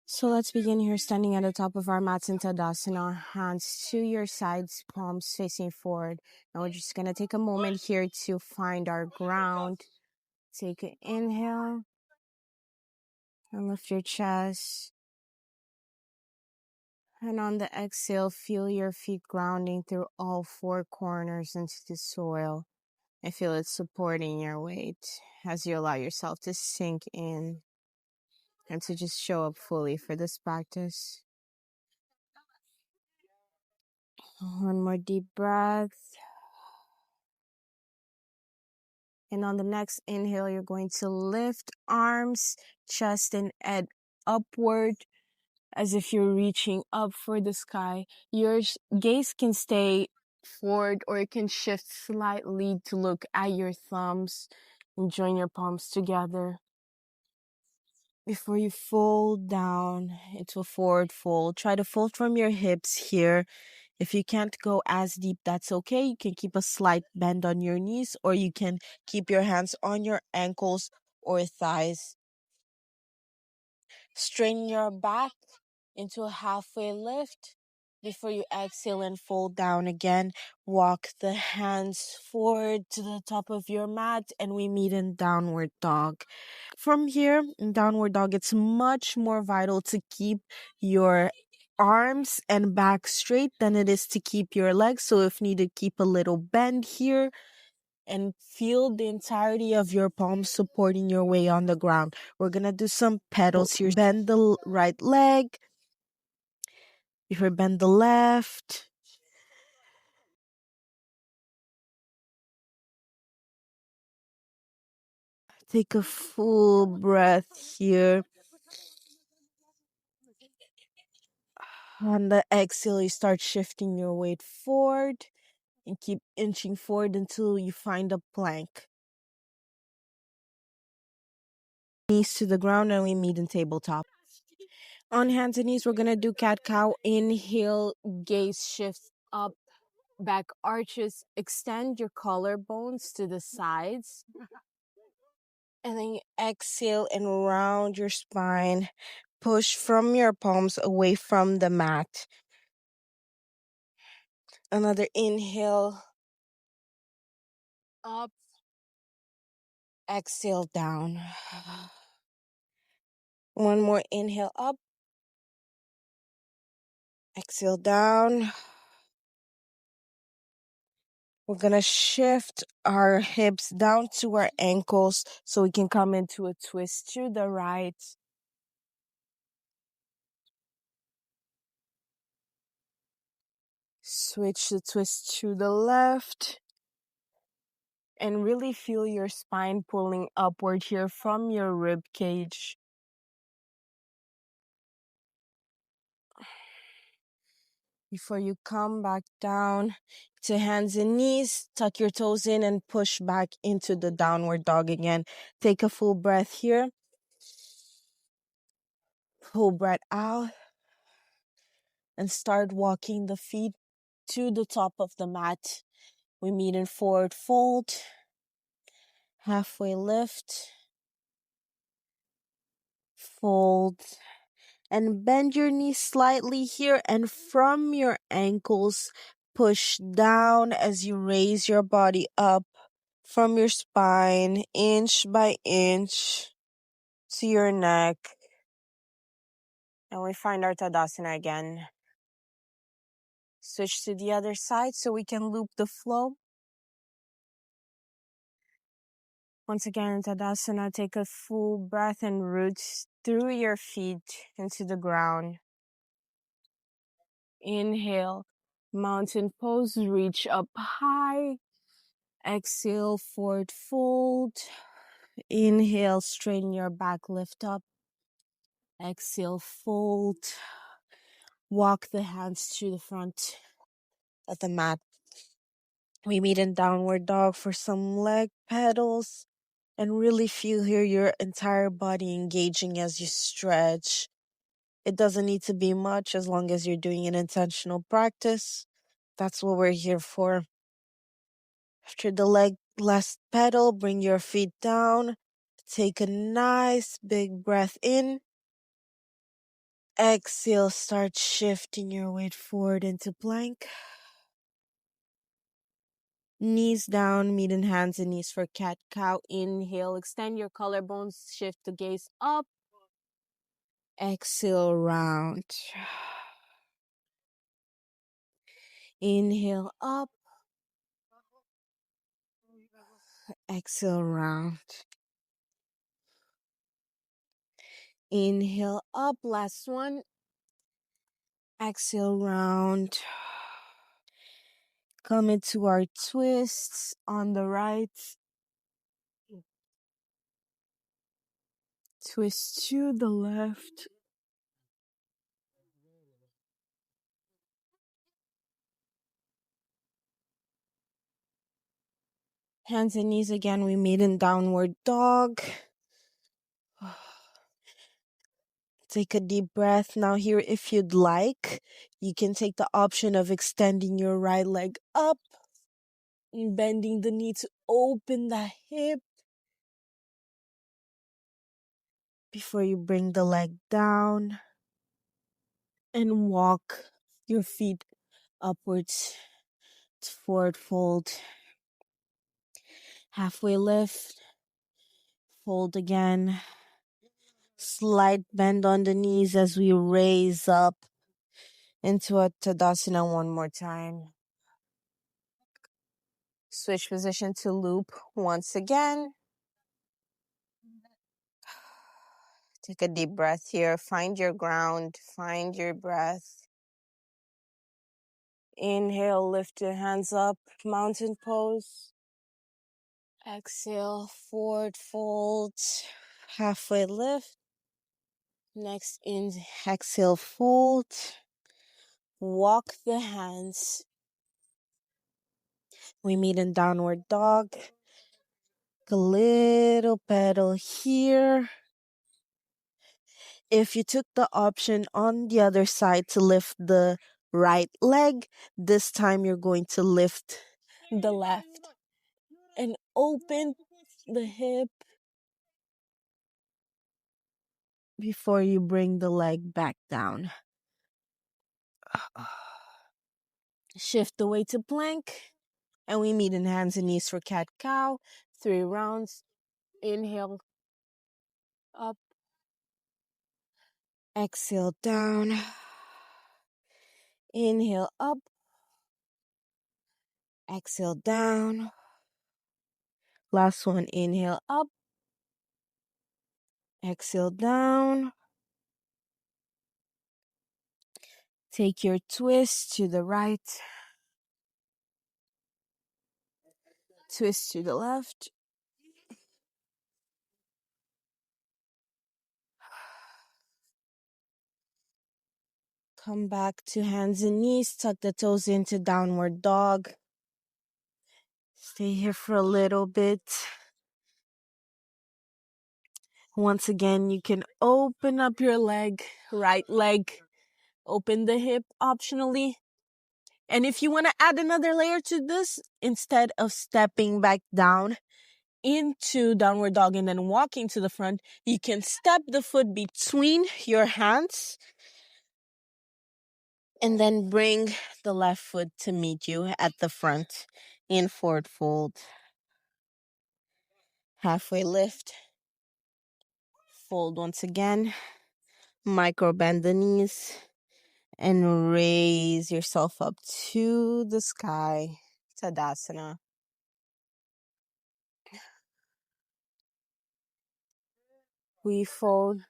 So let's begin here, standing at the top of our mats in Tadasana, hands to your sides, palms facing forward. Now we're just going to take a moment here to find our ground. Take an inhale and lift your chest. And on the exhale, feel your feet grounding through all four corners into the soil. And feel it supporting your weight as you allow yourself to sink in and to just show up fully for this practice. One more deep breath. And on the next inhale, you're going to lift arms, chest, and head upward as if you're reaching up for the sky. Your gaze can stay forward or it can shift slightly to look at your thumbs and join your palms together. Before you fold down into a forward fold, try to fold from your hips here. If you can't go as deep, that's okay. You can keep a slight bend on your knees, or you can keep your hands on your ankles or thighs. Straighten your back into a halfway lift. Before you exhale and fold down again, walk the hands forward to the top of your mat and we meet in downward dog. From here, in downward dog, it's much more vital to keep your arms and back straight than it is to keep your legs. So if needed, keep a little bend here and feel the entirety of your palms supporting your weight on the ground. We're going to do some pedals here. Bend the right leg. Before bend the left. Take a full breath here. On the exhale, you start shifting your weight forward and keep inching forward until you find a plank. Knees to the ground and we meet in tabletop. On hands and knees, we're going to do cat-cow. Inhale, gaze shifts up, back arches. Extend your collarbones to the sides. And then you exhale and round your spine. Push from your palms away from the mat. Another inhale. Up. Exhale down. One more inhale up. Exhale down. We're going to shift our hips down to our ankles so we can come into a twist to the right. Switch the twist to the left. And really feel your spine pulling upward here from your rib cage. Before you come back down to hands and knees, tuck your toes in and push back into the downward dog again. Take a full breath here. Full breath out. And start walking the feet to the top of the mat. We meet in forward fold. Halfway lift. Fold. And bend your knees slightly here, and from your ankles, push down as you raise your body up from your spine, inch by inch, to your neck. And we find our Tadasana again. Switch to the other side so we can loop the flow. Once again, in Tadasana, take a full breath and roots through your feet into the ground. Inhale, mountain pose, reach up high. Exhale, forward fold. Inhale, straighten your back, lift up. Exhale, fold. Walk the hands to the front of the mat. We meet in downward dog for some leg pedals. And really feel here your entire body engaging as you stretch. It doesn't need to be much as long as you're doing an intentional practice. That's what we're here for. After the leg last pedal, bring your feet down. Take a nice big breath in. Exhale, start shifting your weight forward into plank. Knees down, meet in hands and knees for cat-cow. Inhale, extend your collarbones, shift the gaze up. Exhale, round. Inhale, up. Exhale, round. Inhale, up. Last one. Exhale, round. Come into our twists on the right. Twist to the left. Hands and knees again. We meet in downward dog. Take a deep breath. Now here, if you'd like, you can take the option of extending your right leg up and bending the knee to open the hip before you bring the leg down and walk your feet upwards to forward fold. Halfway lift, fold again. Slight bend on the knees as we raise up into a Tadasana one more time. Switch position to loop once again. Take a deep breath here. Find your ground. Find your breath. Inhale, lift your hands up. Mountain pose. Exhale, forward fold. Halfway lift. Next, exhale, fold. Walk the hands. We meet in downward dog. A little pedal here. If you took the option on the other side to lift the right leg, this time you're going to lift the left and open the hip before you bring the leg back down. Shift the weight to plank, and we meet in hands and knees for cat-cow. 3 rounds. Inhale, up. Exhale, down. Inhale, up. Exhale, down. Last one, inhale, up. Exhale, down. Take your twist to the right. Twist to the left. Come back to hands and knees. Tuck the toes into downward dog. Stay here for a little bit. Once again, you can open up your leg, right leg. Open the hip optionally. And if you want to add another layer to this, instead of stepping back down into downward dog and then walking to the front, you can step the foot between your hands and then bring the left foot to meet you at the front in forward fold. Halfway lift. Fold once again. Micro bend the knees and raise yourself up to the sky. Tadasana. We fold.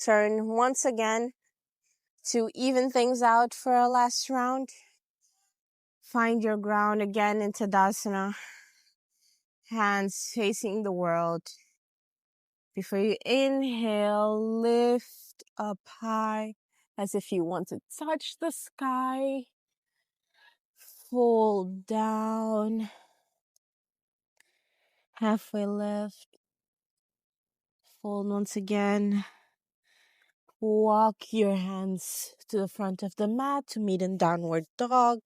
Turn once again to even things out for our last round. Find your ground again in Tadasana. Hands facing the world. Before you inhale, lift up high as if you want to touch the sky. Fold down. Halfway lift. Fold once again. Walk your hands to the front of the mat to meet in downward dog.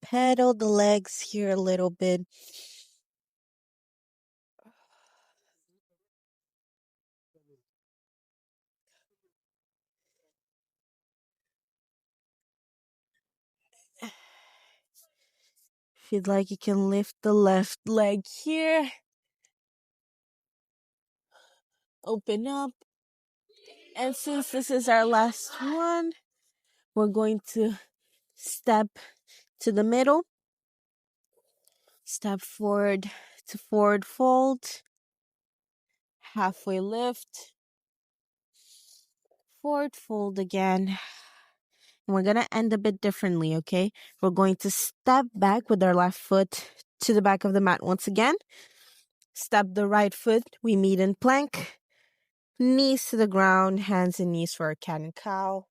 Pedal the legs here a little bit. If you'd like, you can lift the left leg here. Open up. And since this is our last one, we're going to step to the middle. Step forward to forward fold. Halfway lift. Forward fold again. And we're going to end a bit differently, okay? We're going to step back with our left foot to the back of the mat once again. Step the right foot. We meet in plank. Knees to the ground, hands and knees for a cat and cow.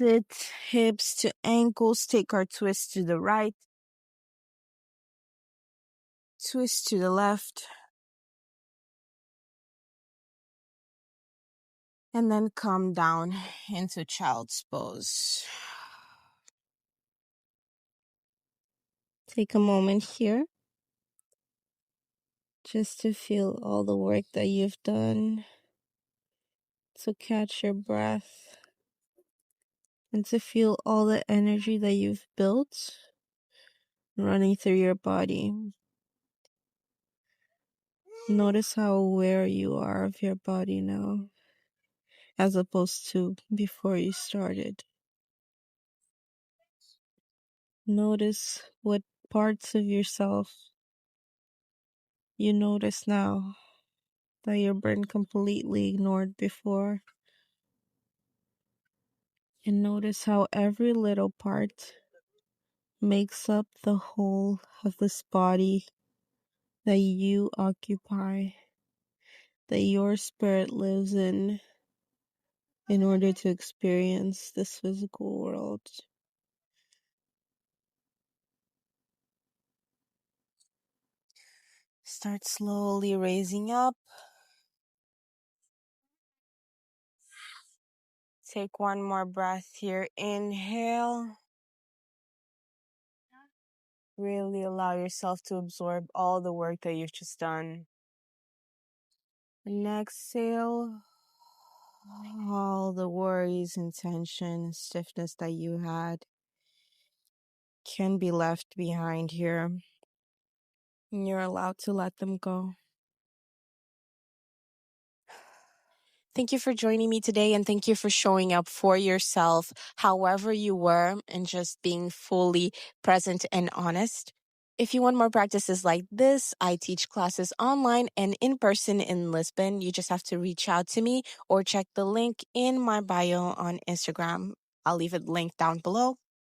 Sit, hips to ankles. Take our twist to the right. Twist to the left. And then come down into child's pose. Take a moment here just to feel all the work that you've done, to catch your breath, and to feel all the energy that you've built running through your body. Notice how aware you are of your body now, as opposed to before you started. Notice what parts of yourself you notice now that your brain completely ignored before. And notice how every little part makes up the whole of this body that you occupy, that your spirit lives in order to experience this physical world. Start slowly raising up. Take one more breath here. Inhale. Really allow yourself to absorb all the work that you've just done. And exhale. All the worries and tension and stiffness that you had can be left behind here. And you're allowed to let them go. Thank you for joining me today, and thank you for showing up for yourself, however you were, and just being fully present and honest. If you want more practices like this, I teach classes online and in person in Lisbon. You just have to reach out to me or check the link in my bio on Instagram. I'll leave it linked down below.